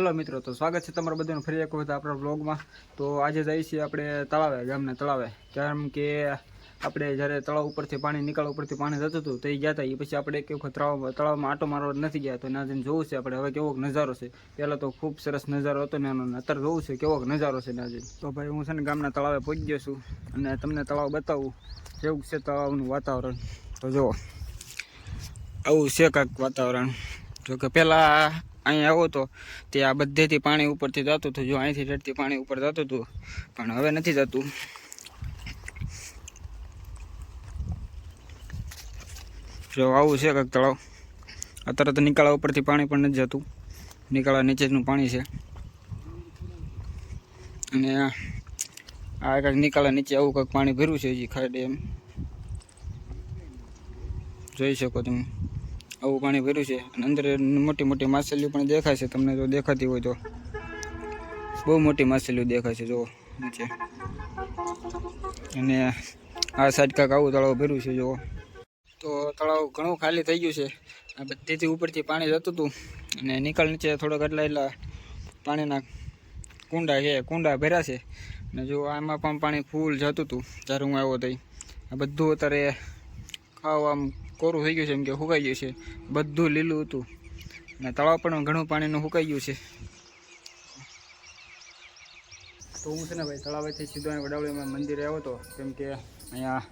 Hello મિત્રો, તો સ્વાગત છે તમારા બધાનું ફરી એક વખત આપણા વ્લોગમાં। તો આજે જઈએ છીએ આપણે તળાવે, ગામના તળાવે, કેમ કે આપણે જ્યારે તળાવ ઉપરથી પાણી નીકાળ ઉપરથી પાણી જતું હતું તો એ ગયા હતા, એ પછી આપણે એક વખત તળાવમાં આટો મારવા નથી ગયા, તો એના જઈને જોવું છે આપણે હવે કેવો નજારો છે। પહેલાં તો ખૂબ સરસ નજારો હતો ને એનો, અત્યારે જોવું છે કેવો નજારો છે ના જઈને। તો ભાઈ હું છે ને ગામના તળાવે પહોંચી ગયો છું અને તમને તળાવ બતાવું કેવું છે તળાવનું વાતાવરણ। તો જુઓ આવું છે કાંઈક વાતાવરણ। જોકે પહેલાં અહીંયા આવો તો તે આ બધેથી પાણી ઉપરથી જતું હતું, જો અહીંથી રેડથી પાણી ઉપર જતું હતું, પણ હવે નથી જતું। જો આવું છે કાંઈક તળાવ। અત્યારે તો નિકાળા ઉપરથી પાણી પણ નથી જતું, નિકાળા નીચેનું પાણી છે। અને આ કાંઈક નિકાળા નીચે આવું કાંઈક પાણી ભર્યું છે, હજી ખાડે એમ જોઈ શકો તમે, આવું પાણી ભર્યું છે। અને અંદર મોટી મોટી માછલીઓ પણ દેખાય છે તમને, જો દેખાતી હોય તો બહુ મોટી માછલીઓ દેખાય છે જુઓ નીચે। અને આ સાઈડ કાંઈક આવું તળાવ ભર્યું છે જુઓ। તો તળાવ ઘણું ખાલી થઈ ગયું છે, આ બધેથી ઉપરથી પાણી જતું હતું અને નિકાલ નીચે થોડોક એટલા પાણીના કુંડા છે, કુંડા ભર્યા છે। અને જો આમાં પણ પાણી ફૂલ જતું હતું જ્યારે હું આવ્યો તો, આ બધું અત્યારે ખાવ આમ કોરું થઈ ગયું છે, એમ કે સુકાઈ ગયું છે, બધું લીલું હતું અને તળાવ પણ ઘણું પાણીનું સુકાઈ ગયું છે। તો હું છે ને ભાઈ તળાવેથી સીધો વડાવળીમાં મંદિરે આવ્યો હતો, કેમ કે અહીંયા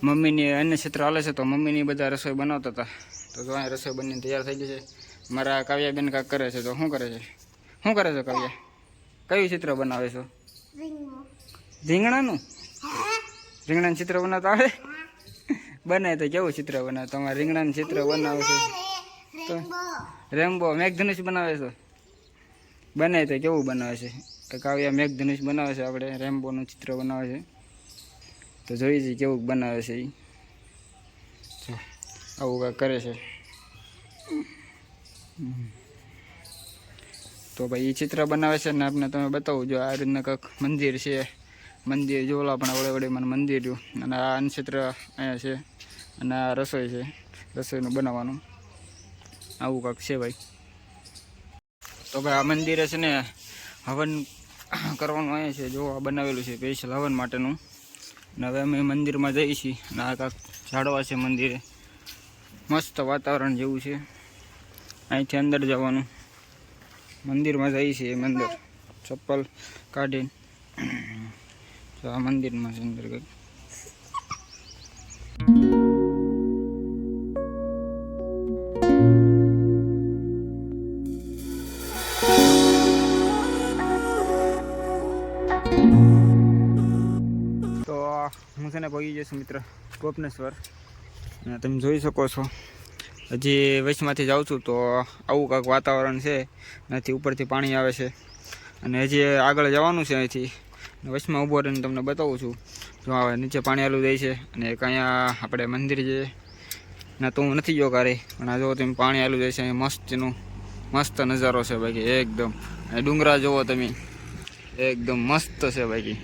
મમ્મીની અન્ય ક્ષેત્ર હાલે છે, તો મમ્મીની બધા રસોઈ બનાવતા હતા। તો જો અહીંયા રસોઈ બનીને તૈયાર થઈ ગઈ છે। મારા કાવ્યાબેન કાંઈક કરે છે, તો શું કરે છે, શું કરે છે કાવ્યા? કયું ચિત્ર બનાવે છો? રીંગણાનું? રીંગણાનું ચિત્ર બનાવતા આવે? બનાવે તો કેવું ચિત્ર બનાવે? તમારે રીંગણાનું ચિત્ર બનાવે છે તો રેમ્બો મેઘધનુષ બનાવે છે, બનાવે તો કેવું બનાવે છે? કાવ્યા મેઘધનુષ બનાવે છે, આપણે રેમ્બોનું ચિત્ર બનાવે છે, તો જોઈ છે કેવું બનાવે છે એ, આવું કાંઈક કરે છે। તો ભાઈ એ ચિત્ર બનાવે છે ને આપણે તમે બતાવું, જો આ રીતના કાંઈક મંદિર છે, મંદિર જોલા પણ વડે વડે મને મંદિર રહ્યું, અને આ અન્નક્ષેત્ર અહીંયા છે, અને આ રસોઈ છે, રસોઈનું બનાવવાનું આવું કાંઈક છે ભાઈ। તો ભાઈ આ મંદિરે છે ને હવન કરવાનું અહીંયા છે, જો આ બનાવેલું છે સ્પેશિયલ હવન માટેનું। અને હવે અમે મંદિરમાં જઈએ છીએ, અને આ કાંઈક ઝાડવા છે મંદિરે, મસ્ત વાતાવરણ જેવું છે। અહીંથી અંદર જવાનું, મંદિરમાં જઈએ છીએ અંદર ચપ્પલ કાઢીને, તો આ મંદિરમાં છે અંદર કંઈક। તો હું છે ને પહોંચી જઈશ મિત્ર ગોપનેશ્વર, અને તમે જોઈ શકો છો હજી વચમાંથી જાઉં છું તો આવું કાંઈક વાતાવરણ છે, નથી ઉપરથી પાણી આવે છે, અને હજી આગળ જવાનું છે અહીંથી, વચમાં ઊભો રહીને તમને બતાવું છું। જો આવે નીચે પાણી આલું જાય છે, અને એક અહીંયા આપણે મંદિર છે ના, તો હું નથી ગયો ક્યારે, પણ આ જો તમે પાણી આલું જાય છે, અહીં મસ્તનું મસ્ત નજારો છે બાકી એકદમ, અને ડુંગરા જુઓ તમે એકદમ મસ્ત છે બાકી।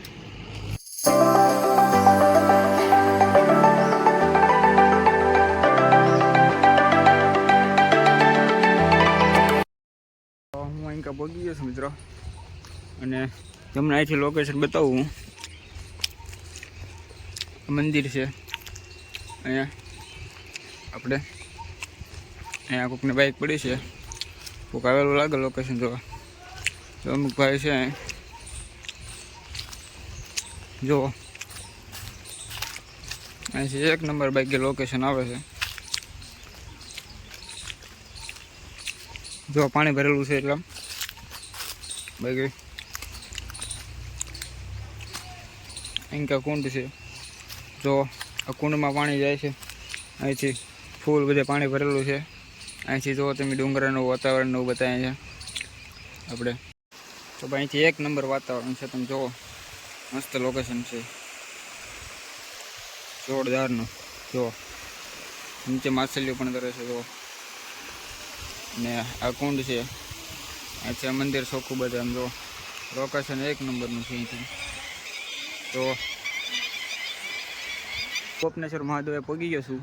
હું અહીં પહોંચી ગયો છું મિત્રો, અને તમને અહીંથી લોકેશન બતાવું, મંદિર છે અહીંયા આપણે, અહીંયા કોઈકની બાઇક પડી છે, કોઈક આવેલું લાગે લોકેશન જોવા, તો અમુક ભાઈ છે જો અહીંથી એક નંબર બાઇક લોકેશન આવે છે, જો પાણી ભરેલું છે એટલે બાકી અહીં કુંડ છે, જો આ કુંડમાં પાણી જાય છે, અહીંથી ફૂલ બધે પાણી ભરેલું છે, અહીંથી જો તમે ડુંગરાનું વાતાવરણ બતાવે છે આપણે, તો અહીંથી એક નંબર વાતાવરણ છે, તમે જુઓ મસ્ત લોકેશન છે જોરદારનું। જુઓ નીચે માછલીઓ પણ તરે છે જુઓ, ને આ કુંડ છે, અહીંથી આ મંદિર ચોખ્ખું બધે આમ જો લોકેશન એક નંબરનું છે અહીંથી। તો ગોપનેશ્વર મહાદેવે પહોંચી ગયો છું,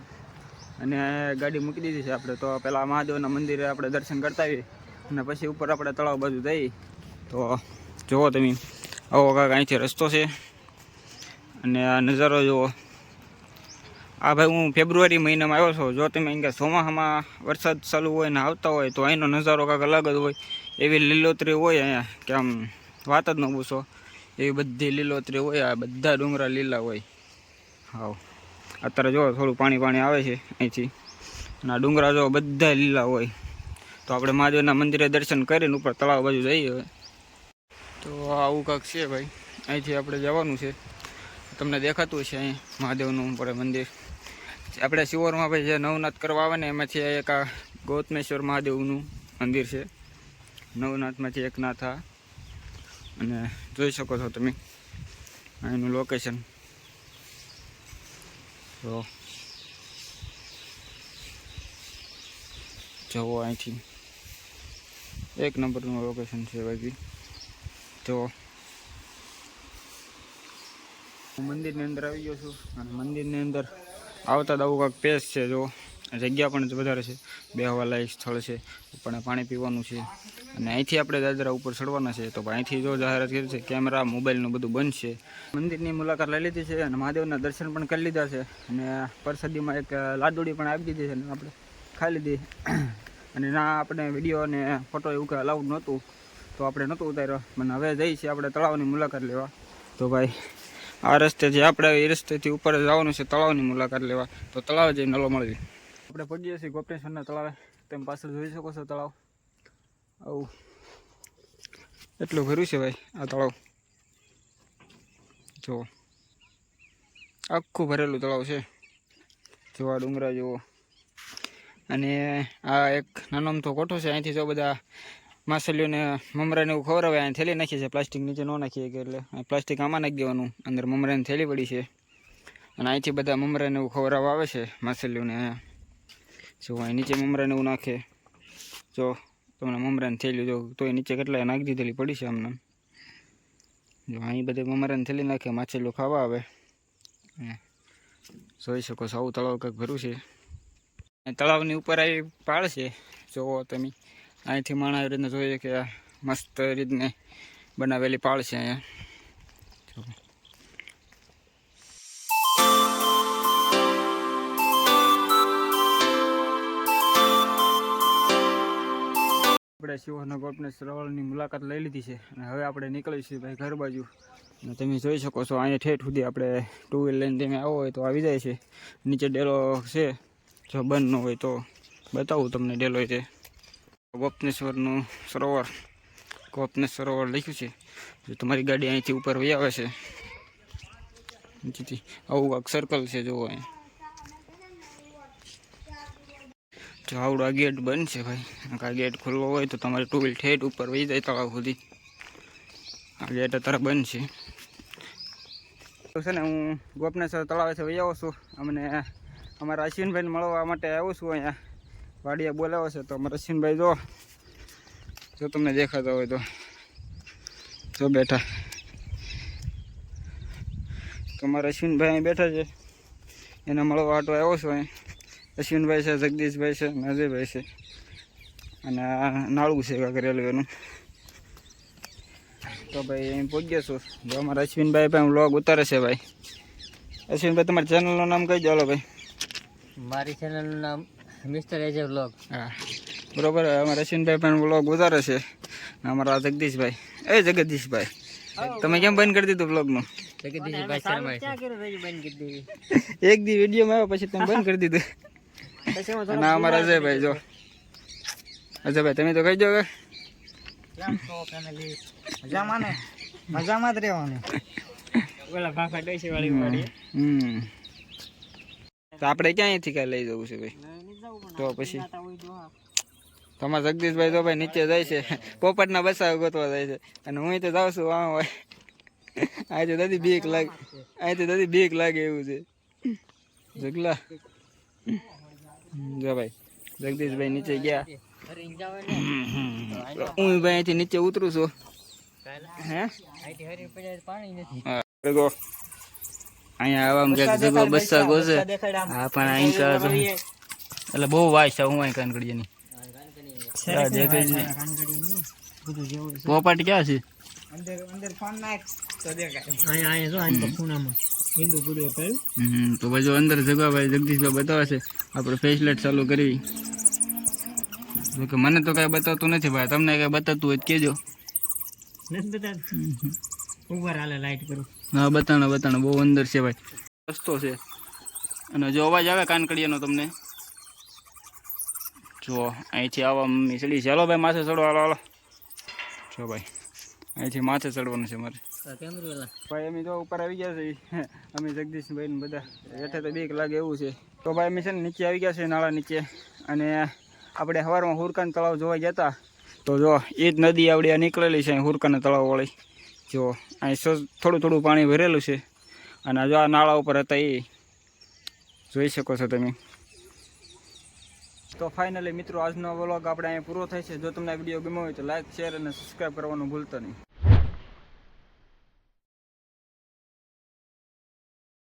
અને ગાડી મૂકી દીધી છે આપણે, તો પહેલાં મહાદેવના મંદિરે આપણે દર્શન કરતા આવીએ, અને પછી ઉપર આપણે તળાવ બાજુ જઈ તો જુઓ તમે આવો કાંક અહીંથી રસ્તો છે અને આ નજારો જુઓ. આ ભાઈ હું ફેબ્રુઆરી મહિનામાં આવ્યો છું. જો તમે અહીંયા ચોમાસામાં વરસાદ ચાલુ હોય ને આવતા હોય તો અહીંનો નજારો કાંક અલગ જ હોય. એવી લીલોતરી હોય અહીંયા કે આમ વાત જ ન પૂછો. એવી બધી લીલોતરી હોય. આ બધા ડુંગરા લીલા હોય. હાવ અત્યારે જો થોડું પાણી આવે છે અહીંથી અને આ ડુંગરા જો બધા લીલા હોય. તો આપણે મહાદેવના મંદિરે દર્શન કરીને ઉપર તળાવ બાજુ જઈએ. તો આવું કાંક છે ભાઈ. અહીંથી આપણે જવાનું છે. તમને દેખાતું છે અહીં મહાદેવનું ઉપર મંદિર. આપણે શિવોરમાં ભાઈ જે નવનાથ કરવા આવે ને એમાંથી એક આ ગૌતમેશ્વર મહાદેવનું મંદિર છે. નવનાથમાંથી એક નાથ આ અને જોઈ શકો છો તમે અહીંનું લોકેશન. તો જવો અહીંથી એક નંબરનું લોકેશન છે ભાઈ. તો હું મંદિરની અંદર આવી ગયો છું અને મંદિરની અંદર આવતા જ આવું કાંક પેસ છે. જો જગ્યા પણ વધારે છે. બેહવાલાયક સ્થળ છે. પણ પાણી પીવાનું છે અને અહીંથી આપણે દાદરા ઉપર ચડવાના છે. તો અહીંથી જો જાહેરાત કરી છે કેમેરા મોબાઈલનું બધું બંધ છે. મંદિરની મુલાકાત લઈ લીધી છે અને મહાદેવના દર્શન પણ કરી લીધા છે અને પ્રસાદીમાં એક લાડુડી પણ આપી દીધી છે અને આપણે ખાઈ લીધી. અને ના આપણે વિડીયો અને ફોટો એવું કંઈ અલાઉડ નહોતું તો આપણે નહોતું ઉતાર્યો. પણ હવે જઈએ છીએ આપણે તળાવની મુલાકાત લેવા. તો ભાઈ આ રસ્તેથી આપણે એ રસ્તેથી ઉપર જવાનું છે તળાવની મુલાકાત લેવા. તો તળાવ જઈને નલો મળવી. આપણે પહોંચીએ છીએ ગોપેશ્વરના તળાવે. તમે પાછળ જોઈ શકો છો તળાવ આવું એટલું ભર્યું છે ભાઈ. આ તળાવ જો આખું ભરેલું તળાવ છે. જો આ ડુંગરા જુઓ અને આ એક નાનો અમથો કોઠો છે. અહીંથી જો બધા માછલીઓને મમરાને એવું ખવડાવે. અહીં થેલી નાખી છે. પ્લાસ્ટિક નીચે ન નાખીએ કે એટલે પ્લાસ્ટિક આમાં નાખી દેવાનું. અંદર મમરાની થેલી પડી છે અને અહીંથી બધા મમરાને એવું ખવડાવવા આવે છે માછલીઓને. અહીંયા જો અહીં નીચે મમરાને એવું નાખે. જો તમને મમરાની થેલી જો તોય નીચે કેટલાય નાખી દીધેલી પડી છે અમને. જો અહીં બધે મમરાની થેલી નાખે માછલીઓ ખાવા આવે. જોઈ શકો છો આવું તળાવ કંઈક ભર્યું છે. તળાવની ઉપર આવી પાળ છે. જોવો તમે અહીંથી માણસ આવી રીતના જોઈએ કે મસ્ત રીતને બનાવેલી પાળ છે અહીંયા. આપણે શિવોરના ગોપેશ્વરની મુલાકાત લઈ લીધી છે અને હવે આપણે નીકળીશું ભાઈ ઘર બાજુ. અને તમે જોઈ શકો છો અહીંયા ઠેઠ સુધી આપણે ટુ વ્હીલ લઈને તમે આવો હોય તો આવી જાય છે. નીચે ડેલો છે. જો બંધ ન હોય તો બતાવું તમને ડેલો છે. ગોપેશ્વરનું સરોવર ગોપેશ્વર સરોવર લખ્યું છે. જો તમારી ગાડી અહીંથી ઉપર વહી આવે છે નીચેથી આવું કાંક સર્કલ છે. જોવો અહીંયા જો આવડો આ ગેટ બંધ છે ભાઈ. આ ગેટ ખુલ્લો હોય તો તમારે ટુ વ્હીલ ઠેઠ ઉપર વહી જાય તળાવ સુધી. આ ગેટ અત્યારે બંધ છે. ને હું ગોપેશ્વર તળાવેથી વહી આવું છું. અમને અમારા અશ્વિનભાઈને મળવા માટે આવું છું. અહીંયા વાડીએ બોલાવો છે તો અમારા અશ્વિનભાઈ જો તમને દેખાતા હોય તો જો બેઠા. તો અમારા અશ્વિનભાઈ અહીં બેઠા છે. એને મળવા આટો આવ્યો છું. અહીં અશ્વિનભાઈ છે, જગદીશભાઈ છે, અજયભાઈ છે અને આ નાળું છે કાંક રેલવેનું. તો ભાઈ અહીં પહોંચ્યા છું. જો અમારા અશ્વિનભાઈ ભાઈ વ્લોગ ઉતારે છે ભાઈ. અશ્વિનભાઈ તમારી ચેનલનું નામ કહી દો. હાલો ભાઈ. મારી ચેનલનું નામ મિસ્ટર એજે વ્લોગ. હા બરોબર. અમારા અશ્વિનભાઈ પણ વ્લોગ ઉતારે છે. અમારા જગદીશભાઈ જગદીશભાઈ તમે કેમ બંધ કરી દીધું વ્લોગનું? એક દી વિડીયોમાં આવ્યો પછી તમે બંધ કરી દીધું. અને અમારા અજયભાઈ જો અજયભાઈ તમે તો કહી દો. મજામાં જ રહેવાનું. તો આપણે ક્યાંયથી કાંઈ લઈ જવું છે ભાઈ? તો પછી તમારા જગદીશભાઈ તો ભાઈ નીચે જાય છે. પોપટના બસા ગોતવા જાય છે અને હું તો જાઉં છું આમ હોય. અહીંથી દાદી બીક લાગે એવું છે. જગલા જો ભાઈ જગદીશભાઈ નીચે ગયા. હું ભાઈ અહીંથી નીચે ઉતરું છું. હે અહીંયા આવા જગો બસા ગોશે. હા પણ અહીં એટલે બહુ વાય છે. હું અહીં કાન કરી આ દેખાય છે કાનગડી નહીં બધું જેવું છે પોપટ ક્યાં છે અંદર ફોન નાખ તો દેખાય અહીંયા જો અહીં તો ખૂણામાં હિન્દુ ગુરુ કહ્યું તો પછી અંદર જગાભાઈ જગદીશભાઈ બતાવે છે આપણે ફ્લેશલાઇટ ચાલુ કરી જોકે મને તો કાંઈ બતાવતું નથી ભાઈ તમને કાંઈ બતાવતું હોય તો કહેજો નથી બતાવતું ઉપર હાલે લાઈટ કરું હા બતાણો બહુ અંદર છે ભાઈ રસ્તો છે અને જો અવાજ આવે કાનકડિયાનો તમને જો અહીંથી આવવા મમ્મી ચડી છે હાલો ભાઈ માથે ચડો હાલો જો ભાઈ અહીંથી માથે ચડવાનું છે મારે ભાઈ અમે તો ઉપર આવી ગયા છે અમે જગદીશભાઈ ને બધા હેઠે તો બીક લાગે એવું છે તો ભાઈ અમે છે ને નીચે આવી ગયા છે નાળા નીચે અને આપણે સવારમાં હુરકાન તળાવ જોવા ગયા હતા તો જો એ જ નદી આવડી આ નીકળેલી છે હુરકાના તળાવવાળી જો અહીં થોડું પાણી ભરેલું છે અને જો આ નાળા ઉપર હતા એ જોઈ શકો છો તમે તો ફાઇનલી મિત્રો આજનો વ્લોગ આપણે અહીંયા પૂરો થાય છે જો તમને આ વિડીયો ગમ્યો હોય તો લાઈક શેર અને સબસ્ક્રાઈબ કરવાનું ભૂલતા નહીં